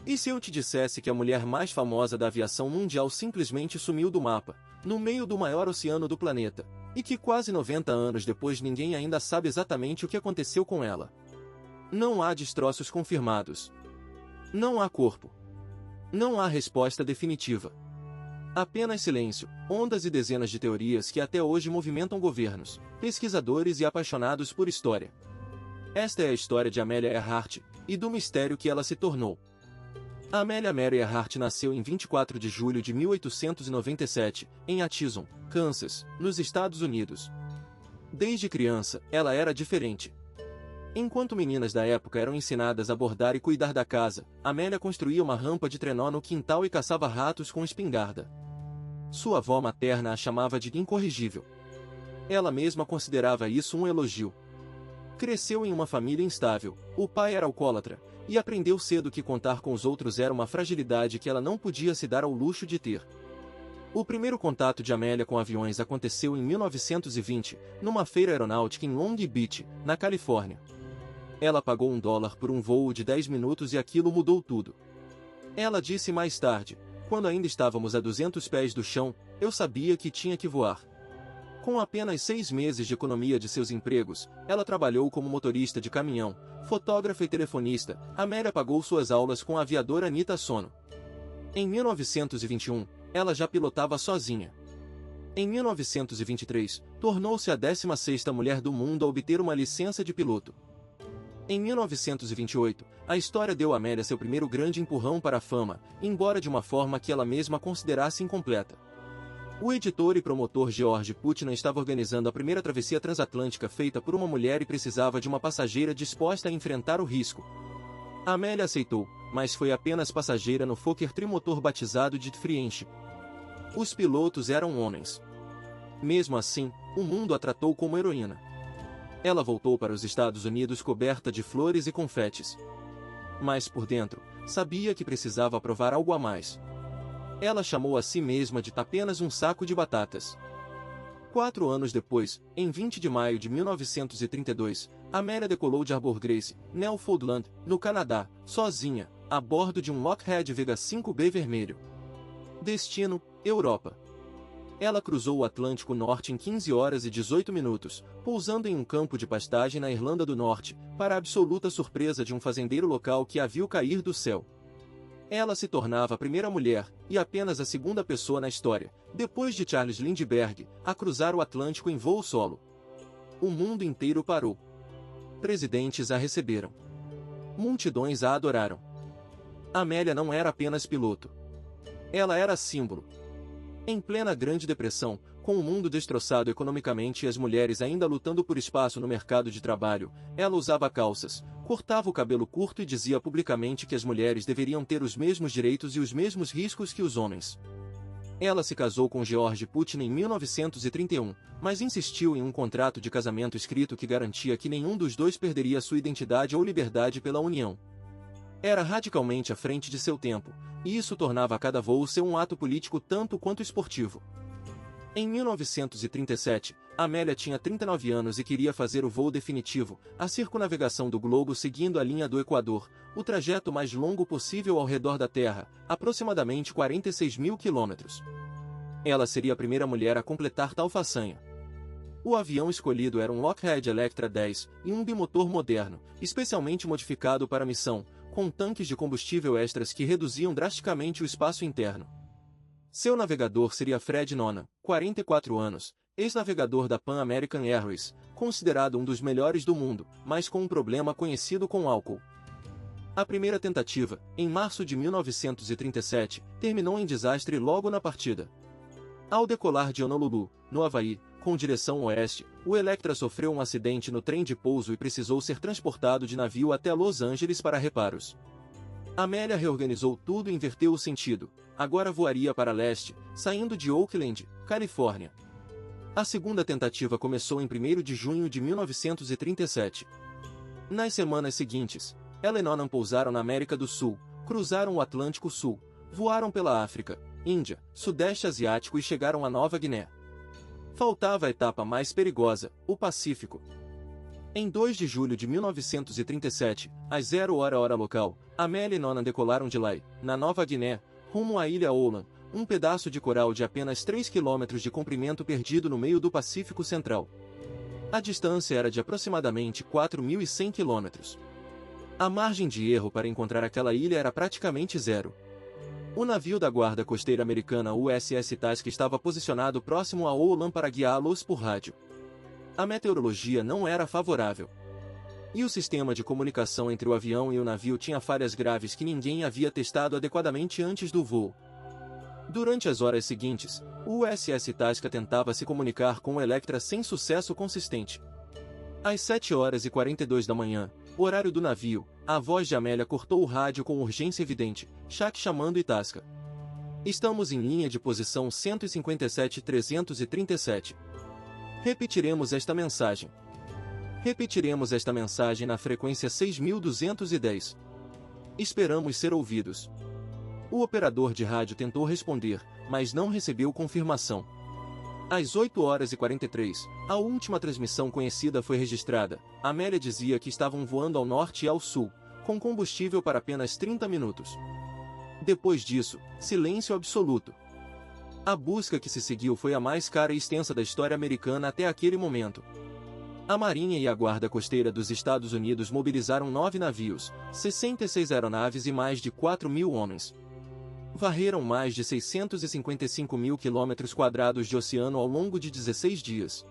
E se eu te dissesse que a mulher mais famosa da aviação mundial simplesmente sumiu do mapa, no meio do maior oceano do planeta, e que quase 90 anos depois ninguém ainda sabe exatamente o que aconteceu com ela? Não há destroços confirmados. Não há corpo. Não há resposta definitiva. Apenas silêncio, ondas e dezenas de teorias que até hoje movimentam governos, pesquisadores e apaixonados por história. Esta é a história de Amelia Earhart, e do mistério que ela se tornou. Amelia Mary Earhart nasceu em 24 de julho de 1897, em Atchison, Kansas, nos Estados Unidos. Desde criança, ela era diferente. Enquanto meninas da época eram ensinadas a bordar e cuidar da casa, Amelia construía uma rampa de trenó no quintal e caçava ratos com espingarda. Sua avó materna a chamava de incorrigível. Ela mesma considerava isso um elogio. Cresceu em uma família instável, o pai era alcoólatra, e aprendeu cedo que contar com os outros era uma fragilidade que ela não podia se dar ao luxo de ter. O primeiro contato de Amelia com aviões aconteceu em 1920, numa feira aeronáutica em Long Beach, na Califórnia. Ela pagou $1 por um voo de 10 minutos e aquilo mudou tudo. Ela disse mais tarde, quando ainda estávamos a 200 pés do chão, eu sabia que tinha que voar. Com apenas 6 meses de economia de seus empregos, ela trabalhou como motorista de caminhão, fotógrafa e telefonista. Amelia pagou suas aulas com a aviadora Anita Sono. Em 1921, ela já pilotava sozinha. Em 1923, tornou-se a 16ª mulher do mundo a obter uma licença de piloto. Em 1928, a história deu a Amelia seu primeiro grande empurrão para a fama, embora de uma forma que ela mesma considerasse incompleta. O editor e promotor George Putnam estava organizando a primeira travessia transatlântica feita por uma mulher e precisava de uma passageira disposta a enfrentar o risco. Amelia aceitou, mas foi apenas passageira no Fokker trimotor batizado de Friendship. Os pilotos eram homens. Mesmo assim, o mundo a tratou como heroína. Ela voltou para os Estados Unidos coberta de flores e confetes. Mas por dentro, sabia que precisava provar algo a mais. Ela chamou a si mesma de apenas um saco de batatas. 4 anos depois, em 20 de maio de 1932, Amelia decolou de Arbor Grace, Newfoundland, no Canadá, sozinha, a bordo de um Lockheed Vega 5B vermelho. Destino: Europa. Ela cruzou o Atlântico Norte em 15 horas e 18 minutos, pousando em um campo de pastagem na Irlanda do Norte, para a absoluta surpresa de um fazendeiro local que a viu cair do céu. Ela se tornava a primeira mulher, e apenas a segunda pessoa na história, depois de Charles Lindbergh, a cruzar o Atlântico em voo solo. O mundo inteiro parou. Presidentes a receberam. Multidões a adoraram. Amelia não era apenas piloto. Ela era símbolo. Em plena Grande Depressão, com o mundo destroçado economicamente e as mulheres ainda lutando por espaço no mercado de trabalho, ela usava calças, cortava o cabelo curto e dizia publicamente que as mulheres deveriam ter os mesmos direitos e os mesmos riscos que os homens. Ela se casou com George Putnam em 1931, mas insistiu em um contrato de casamento escrito que garantia que nenhum dos dois perderia sua identidade ou liberdade pela união. Era radicalmente à frente de seu tempo, e isso tornava cada voo ser um ato político tanto quanto esportivo. Em 1937, Amelia tinha 39 anos e queria fazer o voo definitivo, a circunnavegação do globo seguindo a linha do Equador, o trajeto mais longo possível ao redor da Terra, aproximadamente 46 mil quilômetros. Ela seria a primeira mulher a completar tal façanha. O avião escolhido era um Lockheed Electra 10, e um bimotor moderno, especialmente modificado para a missão, com tanques de combustível extras que reduziam drasticamente o espaço interno. Seu navegador seria Fred Noonan, 44 anos, ex-navegador da Pan American Airways, considerado um dos melhores do mundo, mas com um problema conhecido com álcool. A primeira tentativa, em março de 1937, terminou em desastre logo na partida. Ao decolar de Honolulu, no Havaí, com direção oeste, o Electra sofreu um acidente no trem de pouso e precisou ser transportado de navio até Los Angeles para reparos. Amelia reorganizou tudo e inverteu o sentido. Agora voaria para leste, saindo de Oakland, Califórnia. A segunda tentativa começou em 1º de junho de 1937. Nas semanas seguintes, ela e Noonan pousaram na América do Sul, cruzaram o Atlântico Sul, voaram pela África, Índia, Sudeste Asiático e chegaram a Nova Guiné. Faltava a etapa mais perigosa, o Pacífico. Em 2 de julho de 1937, às 0 hora local, Amélia e Nona decolaram de Lae, na Nova Guiné, rumo à ilha Olam, um pedaço de coral de apenas 3 quilômetros de comprimento perdido no meio do Pacífico Central. A distância era de aproximadamente 4.100 quilômetros. A margem de erro para encontrar aquela ilha era praticamente zero. O navio da Guarda Costeira Americana USS Task estava posicionado próximo a Olam para guiá-los por rádio. A meteorologia não era favorável. E o sistema de comunicação entre o avião e o navio tinha falhas graves que ninguém havia testado adequadamente antes do voo. Durante as horas seguintes, o USS Tasca tentava se comunicar com o Electra sem sucesso consistente. Às 7h42 da manhã, horário do navio, a voz de Amélia cortou o rádio com urgência evidente, Shaq chamando Itasca. Estamos em linha de posição 157-337. Repetiremos esta mensagem. Repetiremos esta mensagem na frequência 6210. Esperamos ser ouvidos. O operador de rádio tentou responder, mas não recebeu confirmação. Às 8h43, a última transmissão conhecida foi registrada. Amélia dizia que estavam voando ao norte e ao sul, com combustível para apenas 30 minutos. Depois disso, silêncio absoluto. A busca que se seguiu foi a mais cara e extensa da história americana até aquele momento. A Marinha e a Guarda Costeira dos Estados Unidos mobilizaram 9 navios, 66 aeronaves e mais de 4.000 homens. Varreram mais de 655 mil quilômetros quadrados de oceano ao longo de 16 dias.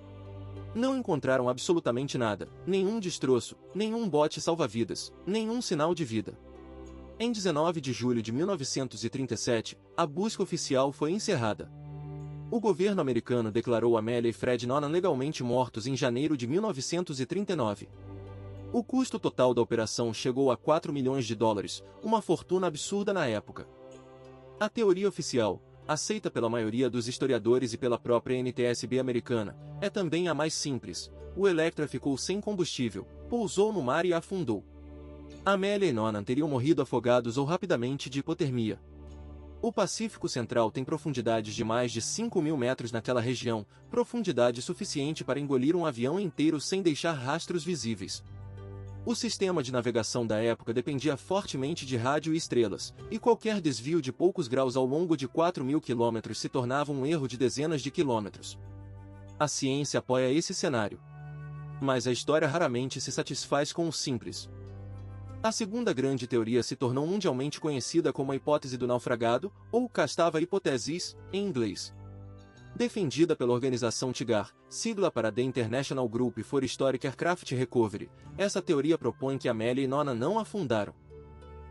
Não encontraram absolutamente nada, nenhum destroço, nenhum bote salva-vidas, nenhum sinal de vida. Em 19 de julho de 1937, a busca oficial foi encerrada. O governo americano declarou Amélia e Fred Nolan legalmente mortos em janeiro de 1939. O custo total da operação chegou a 4 milhões de dólares, uma fortuna absurda na época. A teoria oficial, aceita pela maioria dos historiadores e pela própria NTSB americana, é também a mais simples. O Electra ficou sem combustível, pousou no mar e afundou. Amélia e Nonan teriam morrido afogados ou rapidamente de hipotermia. O Pacífico Central tem profundidades de mais de 5.000 metros naquela região, profundidade suficiente para engolir um avião inteiro sem deixar rastros visíveis. O sistema de navegação da época dependia fortemente de rádio e estrelas, e qualquer desvio de poucos graus ao longo de 4.000 quilômetros se tornava um erro de dezenas de quilômetros. A ciência apoia esse cenário. Mas a história raramente se satisfaz com o simples. A segunda grande teoria se tornou mundialmente conhecida como a hipótese do naufragado, ou Castava Hypothesis, em inglês. Defendida pela organização TIGAR, sigla para The International Group for Historic Aircraft Recovery, essa teoria propõe que Amélia e Nonan não afundaram.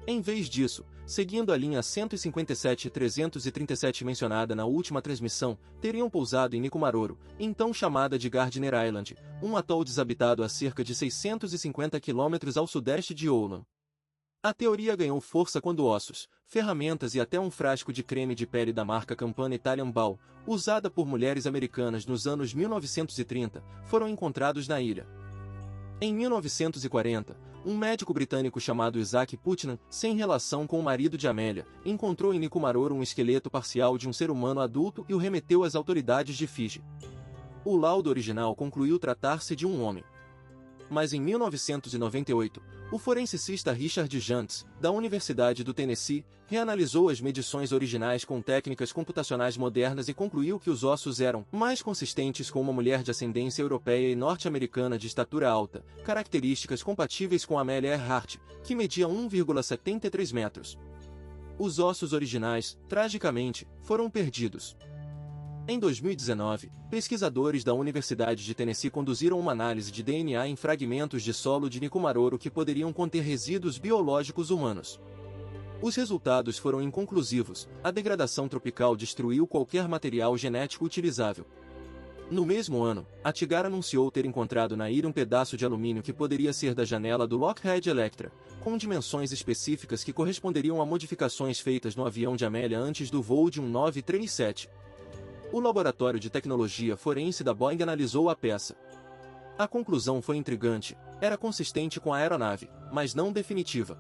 Em vez disso, seguindo a linha 157-337 mencionada na última transmissão, teriam pousado em Nikumaroro, então chamada de Gardner Island, um atol desabitado a cerca de 650 km ao sudeste de Olam. A teoria ganhou força quando ossos, ferramentas e até um frasco de creme de pele da marca Campana Italian Ball, usada por mulheres americanas nos anos 1930, foram encontrados na ilha. Em 1940, um médico britânico chamado Isaac Putnam, sem relação com o marido de Amélia, encontrou em Nikumaroro um esqueleto parcial de um ser humano adulto e o remeteu às autoridades de Fiji. O laudo original concluiu tratar-se de um homem. Mas em 1998, o forensicista Richard Jantz, da Universidade do Tennessee, reanalisou as medições originais com técnicas computacionais modernas e concluiu que os ossos eram mais consistentes com uma mulher de ascendência europeia e norte-americana de estatura alta, características compatíveis com Amélia Earhart, que media 1,73 metros. Os ossos originais, tragicamente, foram perdidos. Em 2019, pesquisadores da Universidade de Tennessee conduziram uma análise de DNA em fragmentos de solo de Nikumaroro que poderiam conter resíduos biológicos humanos. Os resultados foram inconclusivos, a degradação tropical destruiu qualquer material genético utilizável. No mesmo ano, a TIGAR anunciou ter encontrado na ilha um pedaço de alumínio que poderia ser da janela do Lockheed Electra, com dimensões específicas que corresponderiam a modificações feitas no avião de Amélia antes do voo de um 937. O Laboratório de Tecnologia Forense da Boeing analisou a peça. A conclusão foi intrigante, era consistente com a aeronave, mas não definitiva.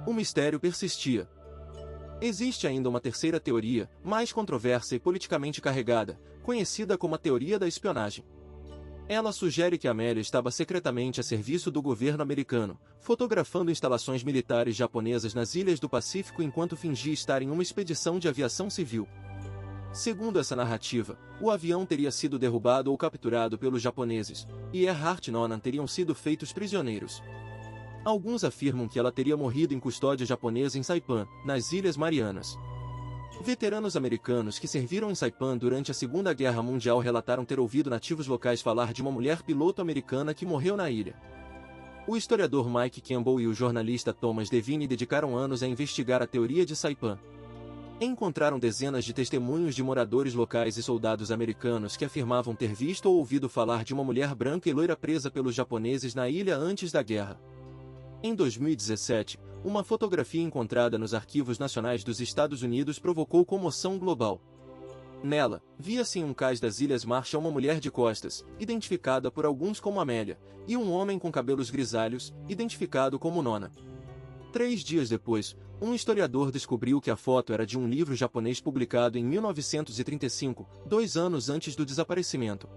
O mistério persistia. Existe ainda uma terceira teoria, mais controversa e politicamente carregada, conhecida como a teoria da espionagem. Ela sugere que Amélia estava secretamente a serviço do governo americano, fotografando instalações militares japonesas nas ilhas do Pacífico enquanto fingia estar em uma expedição de aviação civil. Segundo essa narrativa, o avião teria sido derrubado ou capturado pelos japoneses, e Earhart e Nonan teriam sido feitos prisioneiros. Alguns afirmam que ela teria morrido em custódia japonesa em Saipan, nas Ilhas Marianas. Veteranos americanos que serviram em Saipan durante a Segunda Guerra Mundial relataram ter ouvido nativos locais falar de uma mulher piloto americana que morreu na ilha. O historiador Mike Campbell e o jornalista Thomas Devine dedicaram anos a investigar a teoria de Saipan. Encontraram dezenas de testemunhos de moradores locais e soldados americanos que afirmavam ter visto ou ouvido falar de uma mulher branca e loira presa pelos japoneses na ilha antes da guerra. Em 2017, uma fotografia encontrada nos arquivos nacionais dos Estados Unidos provocou comoção global. Nela, via-se em um cais das Ilhas Marshall uma mulher de costas, identificada por alguns como Amélia, e um homem com cabelos grisalhos, identificado como Nona. 3 dias depois, um historiador descobriu que a foto era de um livro japonês publicado em 1935, 2 anos antes do desaparecimento.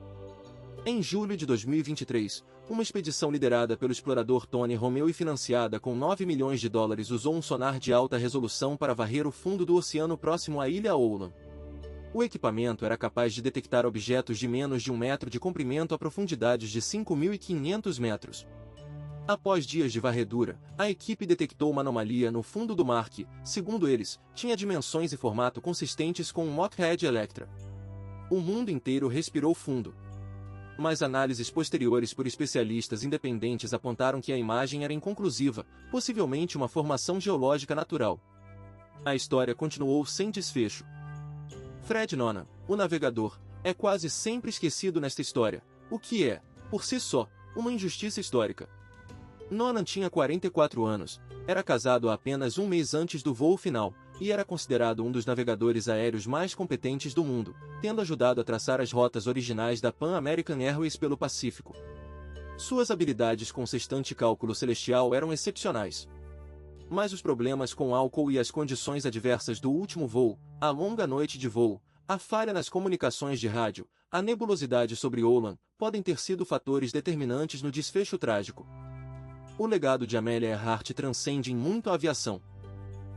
Em julho de 2023, uma expedição liderada pelo explorador Tony Romeu e financiada com $9 milhões usou um sonar de alta resolução para varrer o fundo do oceano próximo à ilha Oulu. O equipamento era capaz de detectar objetos de menos de 1 metro de comprimento a profundidades de 5.500 metros. Após dias de varredura, a equipe detectou uma anomalia no fundo do mar que, segundo eles, tinha dimensões e formato consistentes com um Mothead Electra. O mundo inteiro respirou fundo. Mas análises posteriores por especialistas independentes apontaram que a imagem era inconclusiva, possivelmente uma formação geológica natural. A história continuou sem desfecho. Fred Nonan, o navegador, é quase sempre esquecido nesta história, o que é, por si só, uma injustiça histórica. Nonan tinha 44 anos, era casado há apenas um mês antes do voo final, e era considerado um dos navegadores aéreos mais competentes do mundo, tendo ajudado a traçar as rotas originais da Pan American Airways pelo Pacífico. Suas habilidades com sextante e cálculo celestial eram excepcionais. Mas os problemas com álcool e as condições adversas do último voo, a longa noite de voo, a falha nas comunicações de rádio, a nebulosidade sobre Oulu, podem ter sido fatores determinantes no desfecho trágico. O legado de Amélia Earhart transcende em muito a aviação.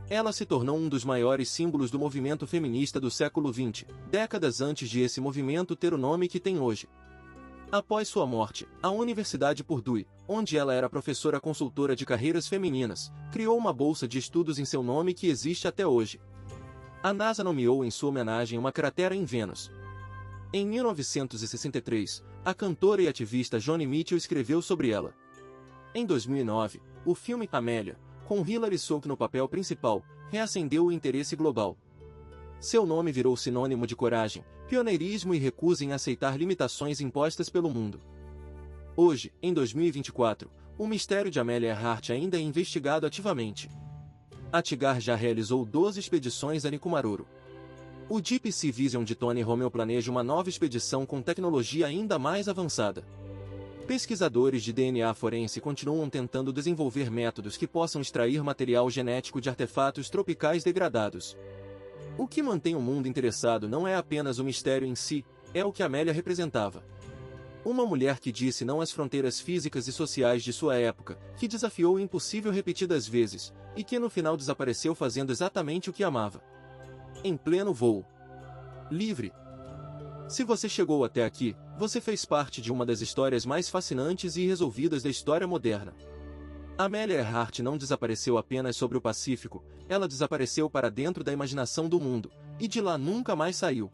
Ela se tornou um dos maiores símbolos do movimento feminista do século XX, décadas antes de esse movimento ter o nome que tem hoje. Após sua morte, a Universidade Purdue, onde ela era professora consultora de carreiras femininas, criou uma bolsa de estudos em seu nome que existe até hoje. A NASA nomeou em sua homenagem uma cratera em Vênus. Em 1963, a cantora e ativista Joni Mitchell escreveu sobre ela. Em 2009, o filme Amélia, com Hilary Swank no papel principal, reacendeu o interesse global. Seu nome virou sinônimo de coragem, pioneirismo e recusa em aceitar limitações impostas pelo mundo. Hoje, em 2024, o mistério de Amélia Earhart ainda é investigado ativamente. A Tigar já realizou 12 expedições a Nikumaroro. O Deep Sea Vision de Tony Romeu planeja uma nova expedição com tecnologia ainda mais avançada. Pesquisadores de DNA forense continuam tentando desenvolver métodos que possam extrair material genético de artefatos tropicais degradados. O que mantém o mundo interessado não é apenas o mistério em si, é o que Amélia representava. Uma mulher que disse não às fronteiras físicas e sociais de sua época, que desafiou o impossível repetidas vezes, e que no final desapareceu fazendo exatamente o que amava. Em pleno voo. Livre. Se você chegou até aqui, você fez parte de uma das histórias mais fascinantes e irresolvidas da história moderna. Amélia Earhart não desapareceu apenas sobre o Pacífico, ela desapareceu para dentro da imaginação do mundo, e de lá nunca mais saiu.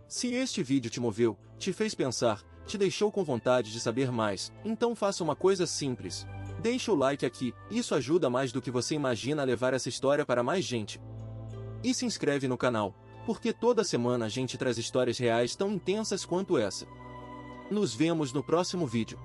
Se este vídeo te moveu, te fez pensar, te deixou com vontade de saber mais, então faça uma coisa simples. Deixa o like aqui, isso ajuda mais do que você imagina a levar essa história para mais gente. E se inscreve no canal, porque toda semana a gente traz histórias reais tão intensas quanto essa. Nos vemos no próximo vídeo.